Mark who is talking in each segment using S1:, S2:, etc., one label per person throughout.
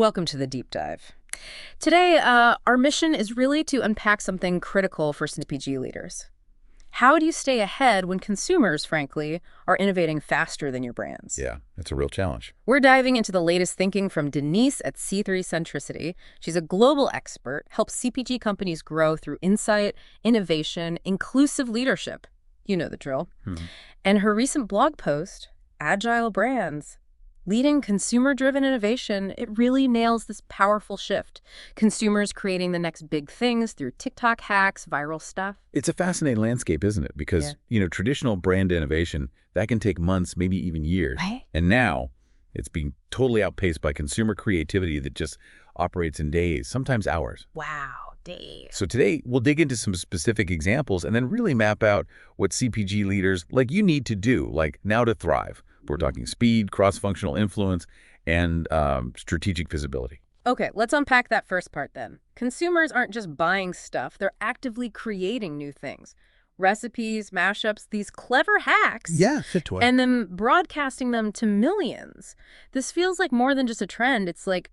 S1: Welcome to the deep dive. Today, our mission is really to unpack something critical for CPG leaders. How do you stay ahead when consumers, frankly, are innovating faster than your brands?
S2: Yeah, it's a real challenge.
S1: We're diving into the latest thinking from Denise at C3 Centricity. She's a global expert, helps CPG companies grow through insight, innovation, inclusive leadership. You know the drill. And her recent blog post, Agile Brands, Leading Consumer-Driven Innovation, it really nails this powerful shift. Consumers creating the next big things through TikTok hacks, viral stuff.
S2: It's a fascinating landscape, isn't it? Because, traditional brand innovation, that can take months, maybe even years.
S1: Right.
S2: And now it's being totally outpaced by consumer creativity that just operates in days, sometimes hours.
S1: Wow, days.
S2: So today, we'll dig into some specific examples and then really map out what CPG leaders like you need to do, like now to thrive. We're talking speed, cross-functional influence, and strategic visibility.
S1: Okay, let's unpack that first part then. Consumers aren't just buying stuff, they're actively creating new things. Recipes, mashups, these clever hacks.
S3: Yeah, fit to it.
S1: And then broadcasting them to millions. This feels like more than just a trend. It's like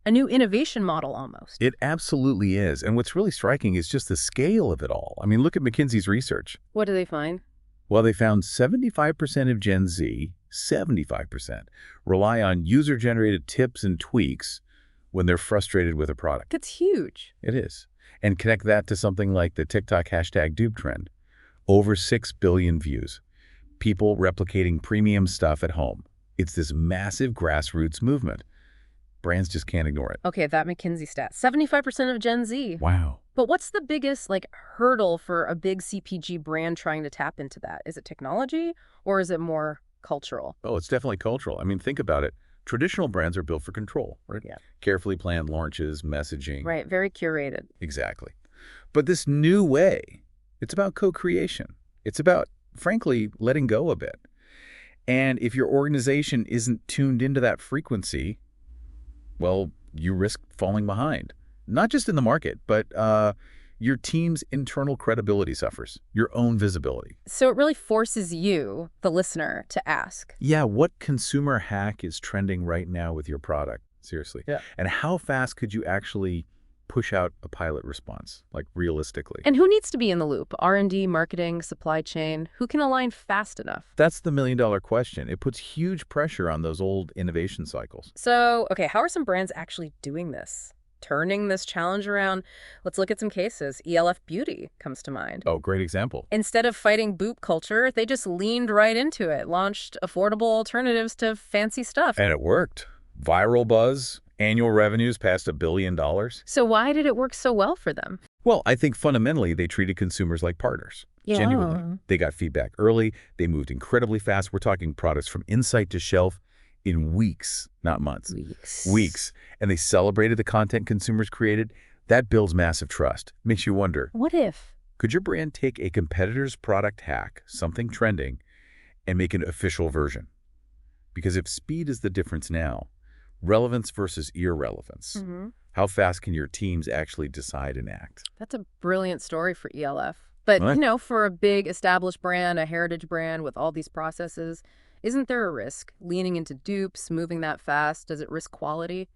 S1: a new innovation model almost.
S2: It absolutely is. And what's really striking is just the scale of it all. I mean, look at McKinsey's research.
S1: What do they find?
S2: Well, they found 75% of Gen Z, 75%, rely on user-generated tips and tweaks when they're frustrated with a product.
S1: That's huge.
S2: It is. And connect that to something like the TikTok hashtag dupe trend. Over 6 billion views. People replicating premium stuff at home. It's this massive grassroots movement. Brands just can't ignore it.
S1: Okay, that McKinsey stat. 75% of Gen Z.
S2: Wow.
S1: But what's the biggest, hurdle for a big CPG brand trying to tap into that? Is it technology or is it more cultural?
S2: Oh, it's definitely cultural. I mean, think about it. Traditional brands are built for control, right?
S1: Yeah.
S2: Carefully planned launches, messaging.
S1: Right, very curated.
S2: Exactly. But this new way, it's about co-creation. It's about, frankly, letting go a bit. And if your organization isn't tuned into that frequency, well, you risk falling behind. Not just in the market, but your team's internal credibility suffers, your own visibility.
S1: So it really forces you, the listener, to ask.
S2: Yeah, what consumer hack is trending right now with your product? Seriously.
S3: Yeah.
S2: And how fast could you actually push out a pilot response, realistically?
S1: And who needs to be in the loop? R&D, marketing, supply chain? Who can align fast enough?
S2: That's the million-dollar question. It puts huge pressure on those old innovation cycles.
S1: So, okay, how are some brands actually doing this? Turning this challenge around? Let's look at some cases. ELF Beauty comes to mind.
S2: Oh, great example.
S1: Instead of fighting boot culture, they just leaned right into it, launched affordable alternatives to fancy stuff.
S2: And it worked. Viral buzz, annual revenues past $1 billion.
S1: So why did it work so well for them?
S2: Well, I think fundamentally they treated consumers like partners. Genuinely. They got feedback early. They moved incredibly fast. We're talking products from insight to shelf in weeks, not months. Weeks. And they celebrated the content consumers created. That builds massive trust. Makes you wonder,
S1: What if?
S2: could your brand take a competitor's product hack, something trending, and make an official version? Because if speed is the difference now, relevance versus irrelevance, how fast can your teams actually decide and act?
S1: That's a brilliant story for ELF. But,
S2: What?
S1: for a big established brand, a heritage brand with all these processes, isn't there a risk? Leaning into dupes, moving that fast, does it risk quality?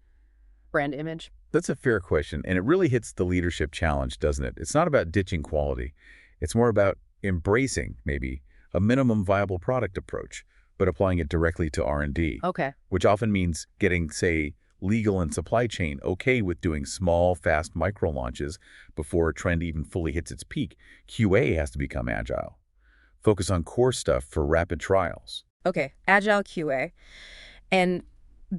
S1: Brand image?
S2: That's a fair question, and it really hits the leadership challenge, doesn't it? It's not about ditching quality. It's more about embracing, maybe, a minimum viable product approach, but applying it directly to R&D,
S1: Okay.
S2: which often means getting, say, legal and supply chain okay with doing small, fast micro launches before a trend even fully hits its peak. QA has to become agile. Focus on core stuff for rapid trials.
S1: Okay, agile QA. And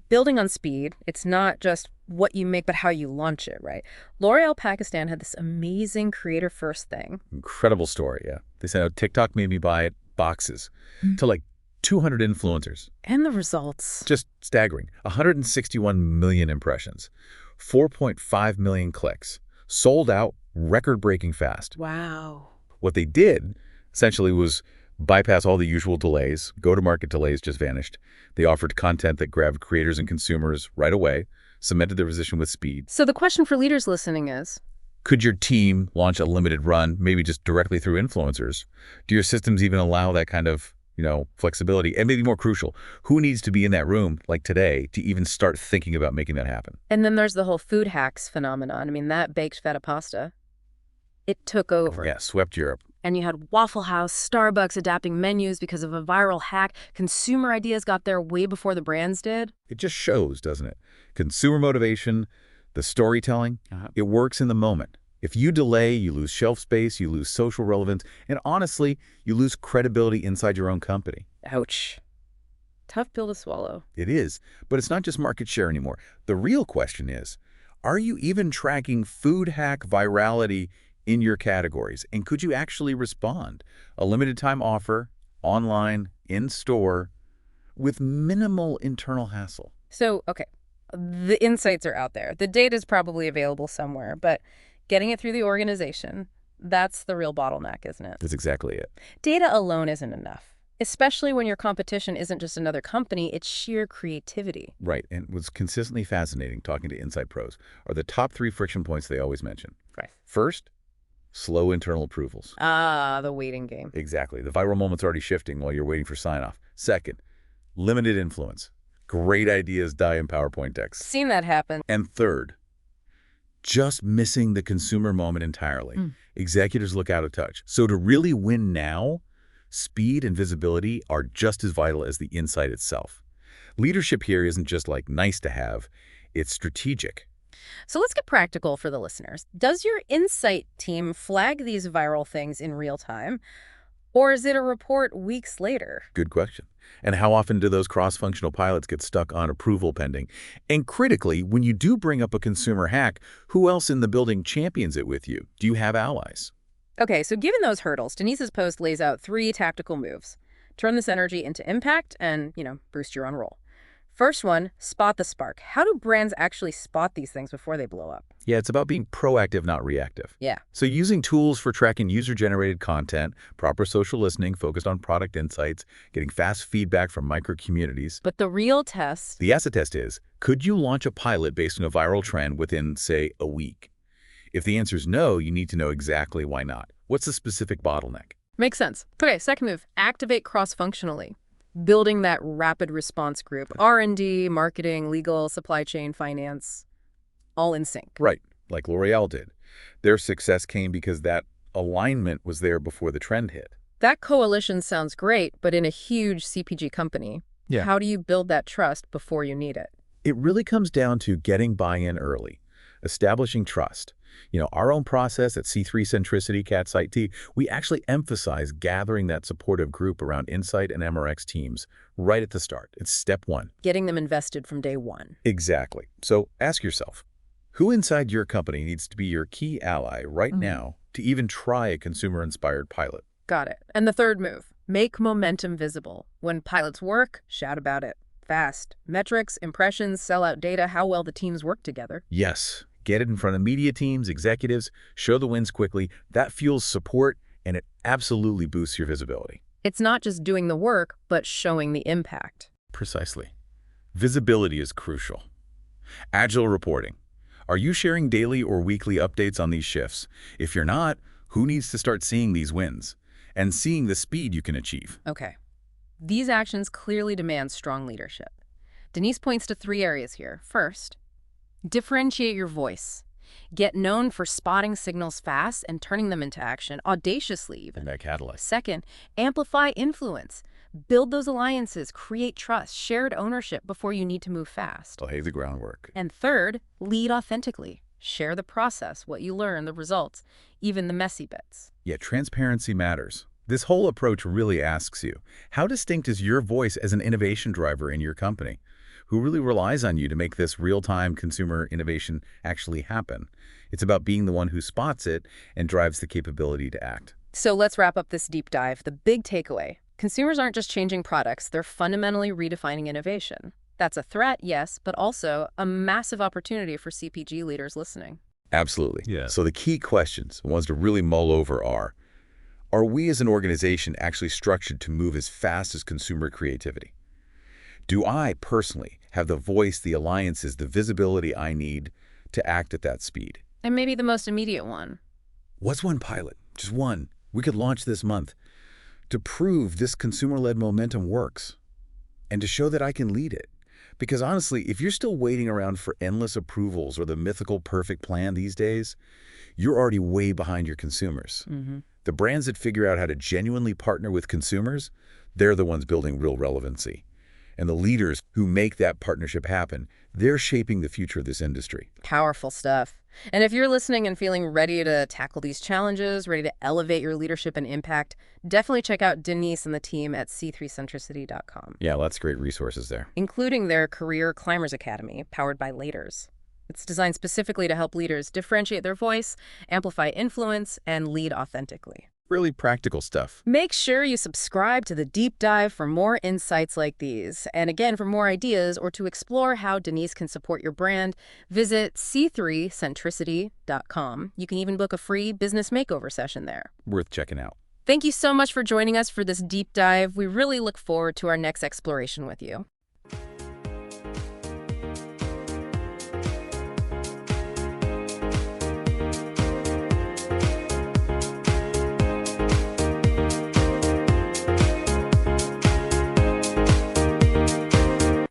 S1: building on speed, it's not just what you make, but how you launch it, right? L'Oreal Pakistan had this amazing creator-first thing.
S2: Incredible story, yeah. They said, oh, TikTok made me buy it, boxes, to 200 influencers.
S1: And the results.
S2: Just staggering. 161 million impressions, 4.5 million clicks, sold out, record-breaking fast.
S1: Wow.
S2: What they did, essentially, was bypass all the usual delays. Go-to-market delays just vanished. They offered content that grabbed creators and consumers right away, cemented their position with speed.
S1: So the question for leaders listening is,
S2: Could your team launch a limited run, maybe just directly through influencers? Do your systems even allow that kind of flexibility, and maybe more crucial, who needs to be in that room, like today, to even start thinking about making that happen?
S1: And then there's the whole food hacks phenomenon. I mean, that baked feta pasta, it took over.
S2: Yeah, swept Europe.
S1: And you had Waffle House, Starbucks adapting menus because of a viral hack. Consumer ideas got there way before the brands did.
S2: It just shows, doesn't it? Consumer motivation, the storytelling, it works in the moment. If you delay, you lose shelf space, you lose social relevance, and honestly, you lose credibility inside your own company.
S1: Ouch. Tough pill to swallow.
S2: It is, but it's not just market share anymore. The real question is, are you even tracking food hack virality in your categories? And could you actually respond? A limited time offer, online, in store, with minimal internal hassle.
S1: So, okay, the insights are out there. The data is probably available somewhere, but getting it through the organization, that's the real bottleneck, isn't it?
S2: That's exactly it.
S1: Data alone isn't enough, especially when your competition isn't just another company, it's sheer creativity.
S2: Right, and what's consistently fascinating talking to Insight Pros are the top 3 friction points they always mention.
S1: Right.
S2: First, slow internal approvals.
S1: Ah, the waiting game.
S2: Exactly. The viral moment's already shifting while you're waiting for sign-off. Second, limited influence. Great ideas die in PowerPoint decks.
S1: Seen that happen.
S2: And third, just missing the consumer moment entirely. Executives look out of touch. So to really win now, speed and visibility are just as vital as the insight itself. Leadership here isn't just like nice to have, it's strategic.
S1: So let's get practical for the listeners. Does your insight team flag these viral things in real time, or is it a report weeks later?
S2: Good question. And how often do those cross-functional pilots get stuck on approval pending? And critically, when you do bring up a consumer hack, who else in the building champions it with you? Do you have allies?
S1: Okay, so given those hurdles, Denise's post lays out 3 tactical moves. Turn this energy into impact and, boost your own role. First one, spot the spark. How do brands actually spot these things before they blow up?
S2: Yeah, it's about being proactive, not reactive.
S1: Yeah.
S2: So using tools for tracking user-generated content, proper social listening focused on product insights, getting fast feedback from micro-communities.
S1: But the real test...
S2: The acid test is, could you launch a pilot based on a viral trend within, say, a week? If the answer is no, you need to know exactly why not. What's the specific bottleneck?
S1: Makes sense. Okay, second move, activate cross-functionally. Building that rapid response group, R&D, marketing, legal, supply chain, finance, all in sync.
S2: Right, like L'Oreal did. Their success came because that alignment was there before the trend hit.
S1: That coalition sounds great, but in a huge CPG company, how do you build that trust before you need it?
S2: It really comes down to getting buy-in early, establishing trust. Our own process at C3 Centricity, Cat's IT, we actually emphasize gathering that supportive group around Insight and MRX teams right at the start. It's step 1.
S1: Getting them invested from day 1.
S2: Exactly. So ask yourself, who inside your company needs to be your key ally right now to even try a consumer-inspired pilot?
S1: Got it. And the third move, make momentum visible. When pilots work, shout about it. Fast. Metrics, impressions, sellout data, how well the teams work together.
S2: Yes. Get it in front of media teams, executives, show the wins quickly. That fuels support, and it absolutely boosts your visibility.
S1: It's not just doing the work, but showing the impact.
S2: Precisely. Visibility is crucial. Agile reporting. Are you sharing daily or weekly updates on these shifts? If you're not, who needs to start seeing these wins and seeing the speed you can achieve?
S1: Okay. These actions clearly demand strong leadership. Denise points to 3 areas here. First, differentiate your voice. Get known for spotting signals fast and turning them into action, audaciously even.
S2: And that catalyst.
S1: Second, amplify influence. Build those alliances, create trust, shared ownership before you need to move fast.
S2: Lay the groundwork.
S1: And third, lead authentically. Share the process, what you learn, the results, even the messy bits.
S2: Yeah, transparency matters. This whole approach really asks you, how distinct is your voice as an innovation driver in your company? Who really relies on you to make this real-time consumer innovation actually happen? It's about being the one who spots it and drives the capability to act.
S1: So let's wrap up this deep dive. The big takeaway. Consumers aren't just changing products, they're fundamentally redefining innovation. That's a threat, yes, but also a massive opportunity for CPG leaders listening.
S2: Absolutely. Yeah. So the key questions, the ones to really mull over are we as an organization actually structured to move as fast as consumer creativity? Do I personally have the voice, the alliances, the visibility I need to act at that speed?
S1: And maybe the most immediate one.
S2: What's one pilot? Just one. We could launch this month. to prove this consumer-led momentum works and to show that I can lead it. Because honestly, if you're still waiting around for endless approvals or the mythical perfect plan these days, you're already way behind your consumers. The brands that figure out how to genuinely partner with consumers, they're the ones building real relevancy. And the leaders who make that partnership happen, they're shaping the future of this industry.
S1: Powerful stuff. And if you're listening and feeling ready to tackle these challenges, ready to elevate your leadership and impact, definitely check out Denise and the team at c3centricity.com.
S2: Yeah, lots of great resources there.
S1: Including their Career Climbers Academy, powered by Leaders. It's designed specifically to help leaders differentiate their voice, amplify influence, and lead authentically.
S2: Really practical stuff.
S1: Make sure you subscribe to the Deep Dive for more insights like these. And again, for more ideas or to explore how Denise can support your brand, visit c3centricity.com. You can even book a free business makeover session there.
S2: Worth checking out.
S1: Thank you so much for joining us for this deep dive. We really look forward to our next exploration with you.